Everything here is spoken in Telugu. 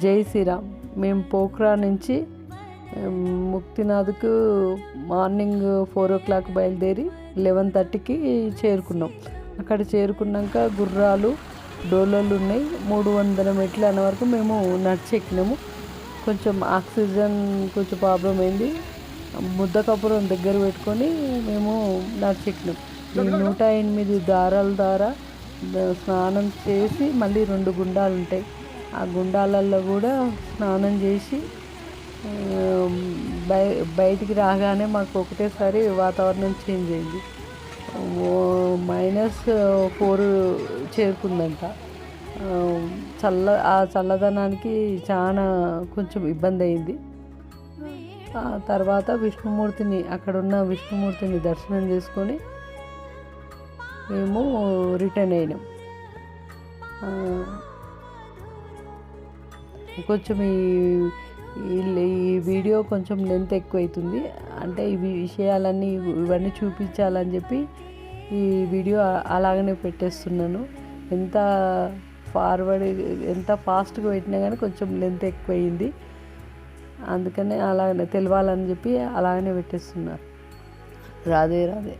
జై శ్రీరామ్. మేము పోఖ్రా నుంచి ముక్తినాథ్కు మార్నింగ్ 4 o'clock బయలుదేరి 11:30కి చేరుకున్నాం. అక్కడ చేరుకున్నాక గుర్రాలు డోలలు ఉన్నాయి. 300 మెట్లు అన్న వరకు మేము నడిచెక్కినాము. కొంచెం ఆక్సిజన్ కొంచెం ప్రాబ్లం అయింది. ముద్ద కపురం దగ్గర పెట్టుకొని మేము నడిచెక్కినాం. ఈ 108 దారాల ద్వారా స్నానం చేసి మళ్ళీ 2 గుండాలు ఉంటాయి. ఆ గుండాలలో కూడా స్నానం చేసి బయటికి రాగానే మాకు ఒకటేసారి వాతావరణం చేంజ్ అయింది. -4 చేరుకుందంట. ఆ చల్లదనానికి చాలా కొంచెం ఇబ్బంది అయింది. ఆ తర్వాత అక్కడున్న విష్ణుమూర్తిని దర్శనం చేసుకొని మేము రిటర్న్ అయినాం. కొంచెం ఈ వీడియో కొంచెం లెంత్ ఎక్కువ అవుతుంది. అంటే ఈ విషయాలన్నీ ఇవన్నీ చూపించాలని చెప్పి ఈ వీడియో అలాగనే పెట్టేస్తున్నాను. ఎంత ఫాస్ట్గా పెట్టినా కానీ కొంచెం లెంత్ ఎక్కువ అయింది. అందుకనే అలాగనే తెలవాలని చెప్పి అలాగనే పెట్టేస్తున్నారు. రాధే రాధే.